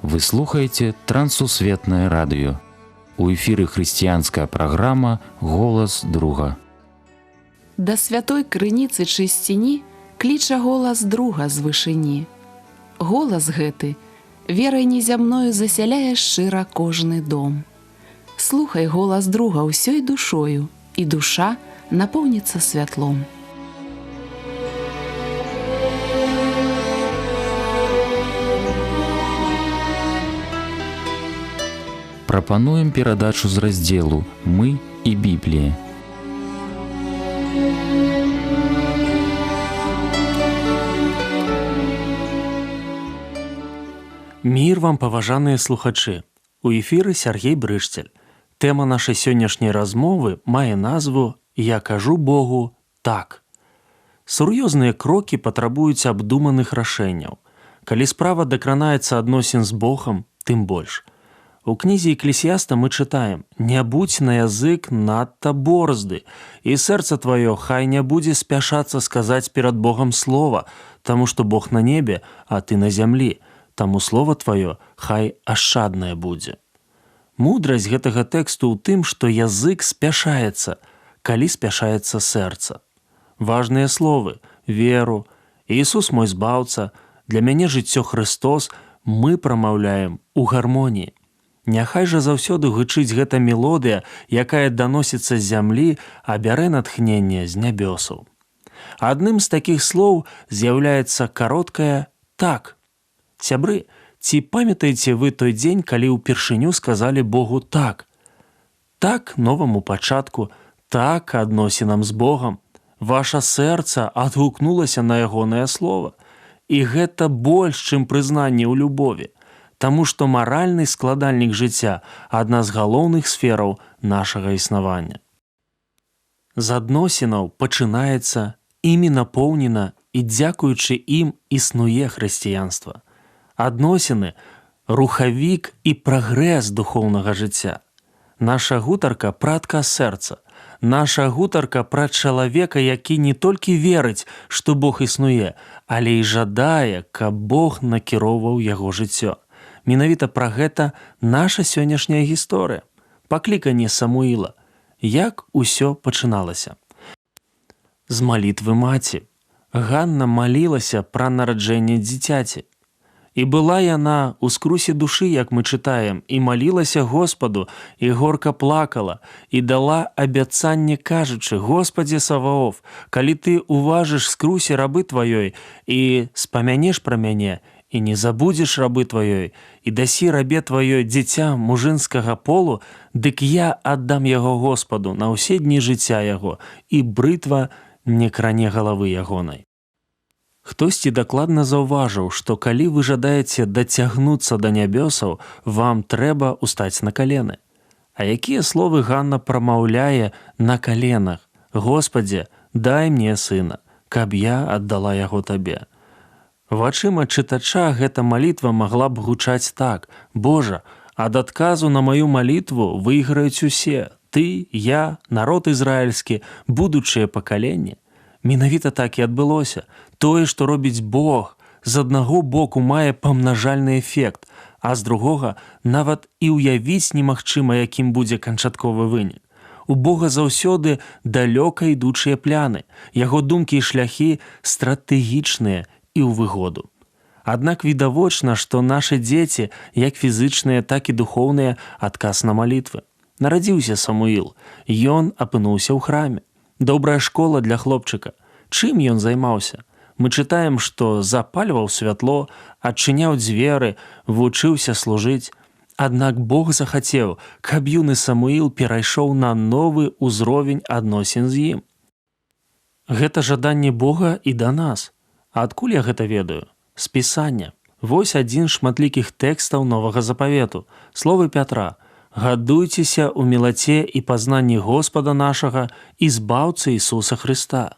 Вы слухаеце Трансусветнае радыё. У эфіры хрысціянская праграма «Голас друга». Да святой крыніцы чысціні кліча голас друга з вышыні. Голас гэты верай незямною засяляе шчыра кожны дом. Слухай голас друга ўсёй душою, і душа напоўніцца святлом. Прапануем перадачу з раздзелу «Мы і Біблія». Мір вам, паважаныя слухачы! У эфіры Сергей Брышцель. Тэма нашай сённяшняй размовы мае назву «Я кажу Богу так». Сур'ёзныя крокі патрабуюць абдуманых рашэнняў. Калі справа дакранаецца адносін з Богам, тым больш. У кнізе Еклесіяста мы чытаем: «Не будь на язык надта борзды, і сэрца тваё хай не будзе спяшацца сказаць перад Богам слова, таму што Бог на небе, а ты на зямлі, таму слова тваё хай ашчаднае будзе». Мудрасць гэтага тэксту ў тым, што язык спяшаецца, калі спяшаецца сэрца. Важныя словы: веру, Ісус мой збаўца, для мяне жыццё Христос мы прамаўляем у гармоніі. Няхай жа заўсёды гучыць гэта мелодыя, якая даносіцца з зямлі, а бярэ натхненне з нябёсаў. Адным з такіх слоў з'яўляецца кароткае «так». Сябры, ці памятаеце вы той дзень, калі ўпершыню сказалі Богу «так»? Так новаму пачатку, так адносінам з Богам. Ваша сэрца адгукнулася на ягонае слова. І гэта больш, чым прызнанне ў любові. Таму што маральны складальнік жыцця – адна з галоўных сфераў нашага існавання. З адносінаў пачынаецца, імі напоўнена і дзякуючы ім існуе хрысціянства. Адносіны – рухавік і прагрэс духоўнага жыцця. Наша гутарка пра адказ сэрца. Наша гутарка пра чалавека, які не толькі верыць, што Бог існуе, але і жадае, каб Бог накіроўваў яго жыццё. Менавіта пра гэта наша сённяшняя гісторыя. Пакліканне Самуіла. Як усё пачыналася? З малітвы маці. Ганна малілася пра нараджэнне дзіцяці. І была яна ў скрусе душы, як мы чытаем, і малілася Господу, і горка плакала, і дала абяцанне, кажучы: «Господзе Саваоф, калі ты уважыш скрусе рабы тваёй і спамянеш пра мяне, і не забудзеш рабы тваёй, і дасі рабе тваёй дзіця мужынскага полу, дык я аддам яго Господу на ўсе дні жыцця яго, і брытва не кране галавы ягонай». Хтосьці дакладна заўважыў, што калі вы жадаеце дацягнуцца да нябёсаў, вам трэба ўстаць на калены. А якія словы Ганна прамаўляе на каленах? «Господзе, дай мне сына, каб я аддала яго табе». Вачыма чытача гэта малітва магла б гучаць так: «Божа, ад адказу на маю малітву выйграюць усе, ты, я, народ ізраільскі, будучыя пакаленні». Менавіта так і адбылося. Тое, што робіць Бог, з аднаго боку мае памнажальны эфект, а з другога нават і ўявіць немагчыма, якім будзе канчатковы вынік. У Бога заўсёды далёка ідучыя пляны, яго думкі і шляхі стратэгічныя і ў выгоду. Аднак відавочна, што нашы дзеці, як фізычныя, так і духоўныя, адказ на малітвы. Нарадзіўся Самуіл, ён апынуўся ў храме. Добрая школа для хлопчыка. Чым ён займаўся? Мы чытаем, што запальваў святло, адчыняў дзверы, вучыўся служыць. Аднак Бог захацеў, каб юны Самуіл перайшоў на новы ўзровень адносін з ім. Гэта жаданне Бога і да нас. А адкуль я гэта ведаю? З Пісання. Вось адзін з шматлікіх тэкстаў Новага Запавету. Словы Пятра: «Гадуйцеся ў мілаце і пазнанні Господа нашага і збаўцы Ісуса Хрыста».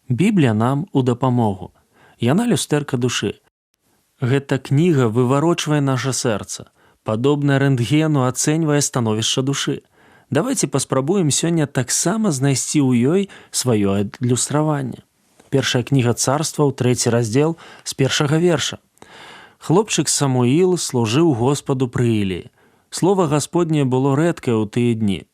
Біблія нам у дапамогу. Яна люстэрка душы. Гэта кніга выварочвае наша сэрца. Падобна рэнтгену ацэньвае становішча душы. Давайце паспрабуем сёння таксама знайсці ў ёй сваё адлюстраванне. Першая кніга царстваў, 3 раздзел, з 1 верша. Хлопчык Самуіл служыў Господу пры Ілі. Слова Гасподняе было рэдкае ў тыя дні.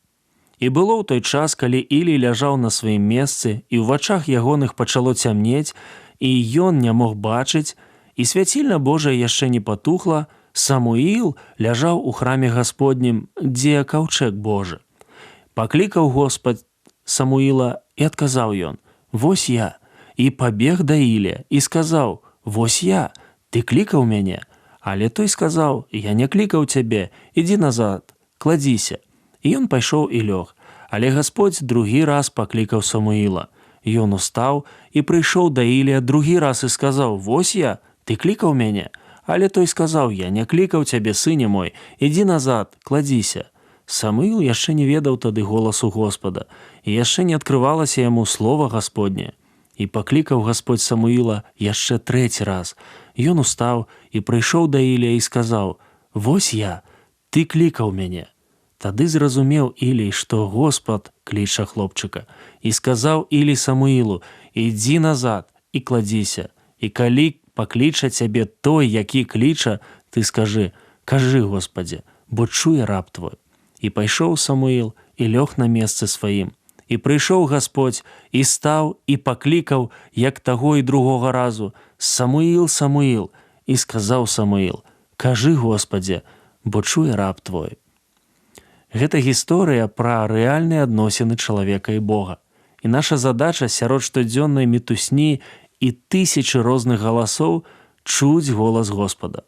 І было ў той час, калі Ілі ляжаў на сваім месцы, і ў вачах ягоных пачало цямнець, і ён не мог бачыць, і свяцільня Божая яшчэ не патухла, Самуіл ляжаў у храме Гасподнім, дзе каўчэг Божы. Паклікаў Господ Самуіла, і адказаў ён: «Вось я». І пабег да Ілі, і сказаў: «Вось я, ты клікаў мяне». Але той сказаў: «Я не клікаў цябе, ідзі назад, кладзіся». І ён пайшоў і лёг. Але Гасподзь другі раз паклікаў Самуіла. Ён устаў і прыйшоў да Ілія другі раз і сказаў: «Вось я, ты клікаў мяне». Але той сказаў: «Я не клікаў цябе, сыне мой, ідзі назад, кладзіся». Самуіл яшчэ не ведаў тады голасу Господа, і яшчэ не адкрывалася яму слова Гасподняе. І паклікаў Гасподзь Самуіла яшчэ трэці раз. Ён устаў і прыйшоў да Ілія і сказаў: «Вось я, ты клікаў мяне». Тады зразумеў Ілій, што Господ кліча хлопчыка, і сказаў Ілій Самуілу: «Ідзі назад і кладзіся, і калі пакліча цябе той, які кліча, ты скажы: кажы, Господзе, бо чуе раб твой». І пайшоў Самуіл і лёг на месцы сваім. І прыйшоў Гасподзь і стаў і паклікаў, як таго і другога разу: «Самуіл, Самуіл». І сказаў Самуіл: «Кажы, Господзе, бо чуе раб твой». Гэта гісторыя пра рэальныя адносіны чалавека і Бога. І наша задача сярод штодзённай мітусні і тысячы розных галасоў чуць голас Господа.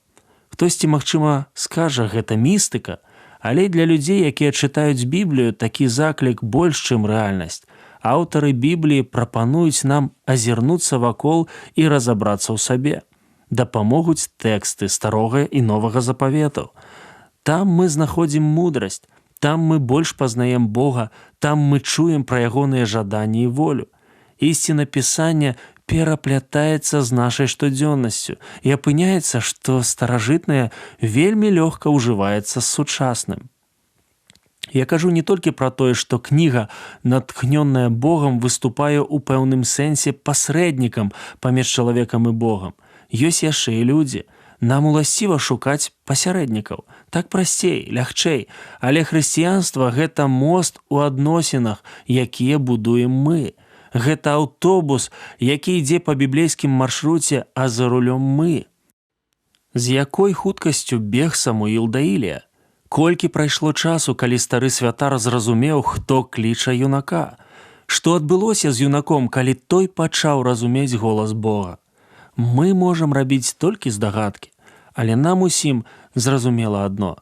Хтосьці, магчыма, скажа, гэта містыка, але для людзей, якія чытаюць Біблію, такі заклік больш, чым рэальнасць. Аўтары Бібліі прапануюць нам азірнуцца вакол і разабрацца ў сабе. Дапамогуць тэксты старога і новага запаветаў. Там мы знаходзім мудрасць, там мы больш пазнаем Бога, там мы чуем пра ягоныя жаданні і волю. Ісціна Пісання пераплятаецца з нашай штодзённасцю і апыняецца, што старажытнае вельмі лёгка ўжываецца з сучасным. Я кажу не толькі пра тое, што кніга, натхнёная Богам, выступае ў пэўным сэнсе пасрэднікам паміж чалавекам і Богам. Ёсць яшчэ і людзі. Нам уласціва шукаць пасярэднікаў. Так прасцей, лягчэй. Але хрысціянства – гэта мост у адносінах, якія будуем мы. Гэта аўтобус, які ідзе па біблейскім маршруце, а за рулём мы. З якой хуткасцю бег Самуіл да Ілія? Колькі прайшло часу, калі стары святар зразумеў, хто кліча юнака? Што адбылося з юнаком, калі той пачаў разумець голас Бога? Мы можам рабіць толькі здагадкі, але нам усім зразумела адно.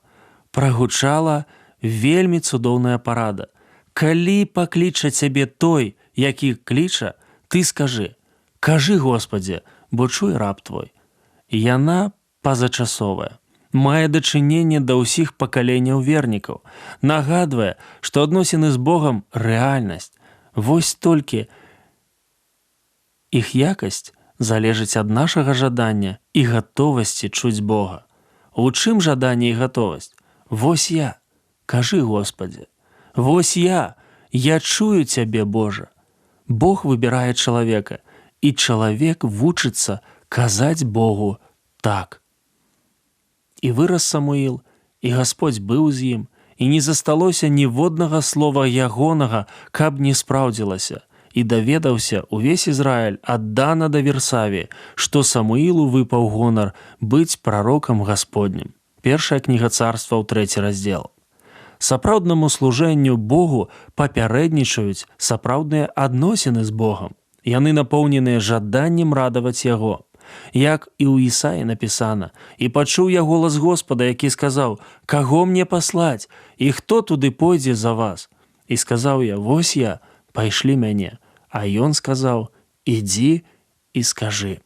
Прагучала вельмі цудоўная парада. Калі пакліча цябе той, які кліча, ты скажы: кажы, Господзе, бо чуе раб твой. Яна пазачасовая, мае дачыненне да ўсіх пакаленняў вернікаў, нагадвае, што адносіны з Богам – рэальнасць. Вось толькі іх якасць залежыць ад нашага жадання і гатовасці чуць Бога. У чым жаданне і гатовасць? Вось я, кажы, Господзе. Вось я чую цябе, Божа. Бог выбірае чалавека, і чалавек вучыцца казаць Богу так. І вырас Самуіл, і Гасподзь быў з ім, і не засталося ніводнага слова ягонага, каб не спраўдзілася. І даведаўся увесь Ізраіль ад Дана да Версаві, што Самуілу выпаў гонар быць прарокам Гасподнім. Першая кніга царстваў, 3 раздзел. Сапраўднаму служэнню Богу папярэднічаюць сапраўдныя адносіны з Богам. Яны напоўненыя жаданнем радаваць Яго. Як і ў Ісаі напісана: «І пачуў я голас Господа, які сказаў: каго мне паслаць, і хто туды пойдзе за вас? І сказаў я: вось я, пайшлі мяне». А ён сказаў: ідзі і скажы.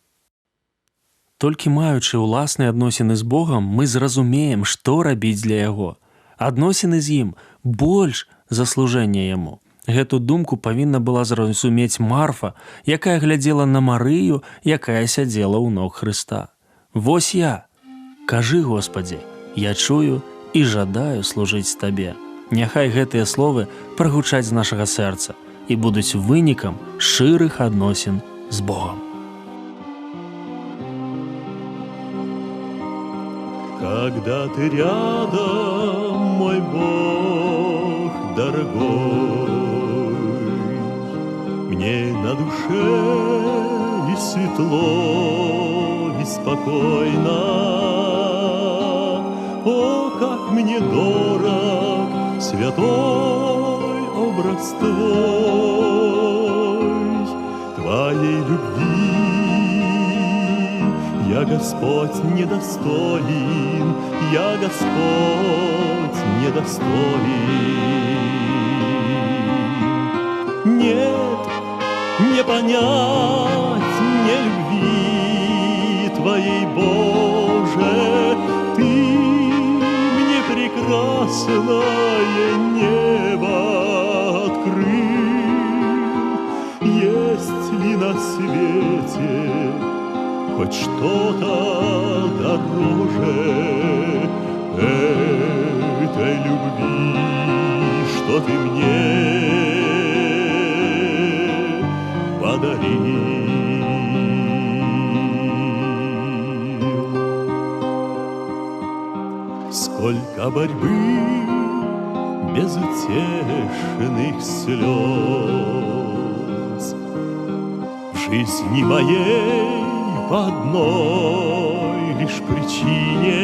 Толькі маючы ўласныя адносіны з Богам, мы зразумеем, што рабіць для Яго. Адносіны з ім больш за служэнне Яму. Гэту думку павінна была зразумець Марфа, якая глядзела на Марыю, якая сядзела ў ног Хрыста. Вось я, кажы, Господзе, я чую і жадаю служыць Табе. Няхай гэтыя словы прагучаць з нашага сэрца і будуць вынікам шчырых адносін з Богам. когда ты рядом, мой Бог дорогой. Мне на душе и светло, и спокойно. О, как мне дорог святой образ Твоей любви. Я, Господь, недостоин, я, Господь, недостоин. Нет, не понять мне любви Твоей, Боже, Ты мне прекрасное небо открыл. Есть ли на свете хоть что-то дороже этой любви, что Ты мне подарил? Сколько борьбы, безутешных слез в жизни моей по одной лишь причине.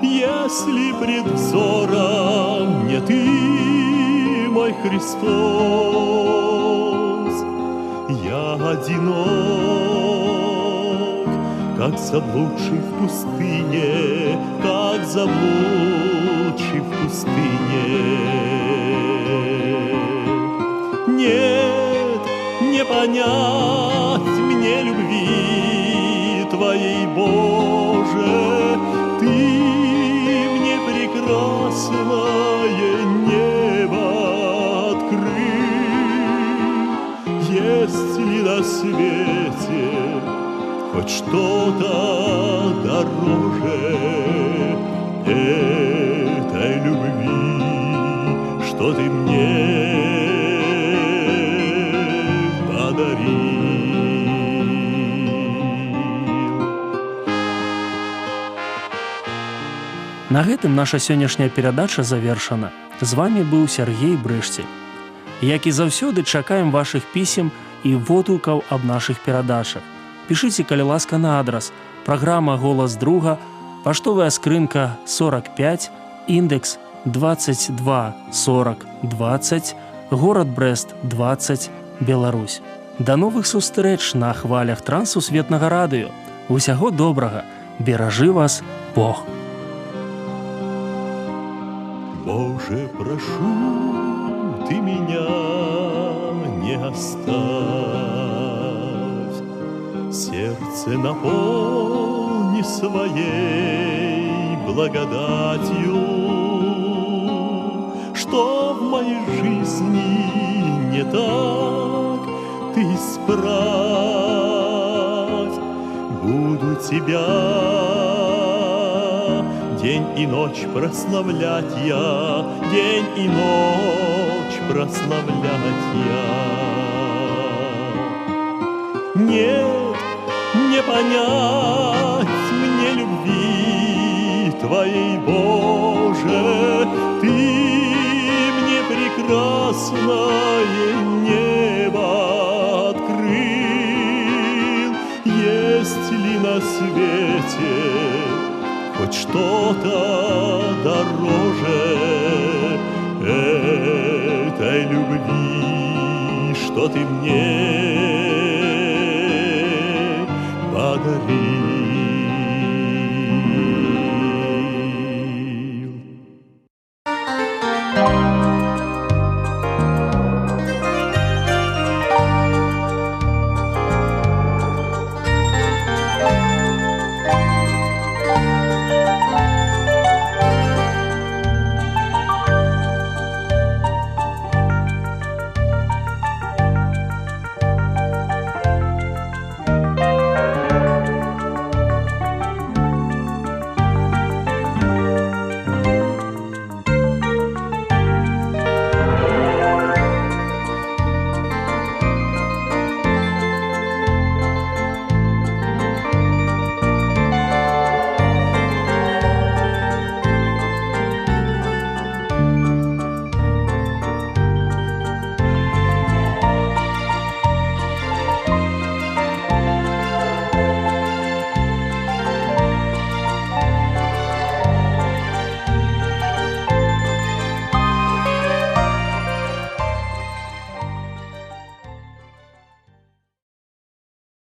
Если пред взором не Ты, мой Христос, я одинок, как заблудший в пустыне, как заблудший в пустыне. Нет, не понять мне любви Твоей, Боже, Ты мне прекрасное небо открыл. Есть ли на свете хоть что-то дороже этой любви, что Ты мне подарил? На гэтым наша сённяшняя перадача завершана. З вами быў Сяргей Брышцель. Як і заўсёды, чакаем вашых пісем і водгукаў аб нашых перадачах. Пішыце, калі ласка, на адрас: праграма «Голас друга», паштовая скрынка 45, індекс 224020, горад Брэст 20, Беларусь. Да новых сустрэч на хвалях Трансусветнага радыё. Усяго добрага. Беражы вас Бог. Боже, прошу, Ты меня не оставь, сердце наполни своей благодатью, что в моей жизни не так, Ты исправь. Буду Тебя день и ночь прославлять я, день и ночь прославлять я. Нет, не понять мне любви Твоей, Боже, Ты мне прекрасное небо открыл. Есть ли на свете хоть что-то дороже этой любви, что Ты мне подарил?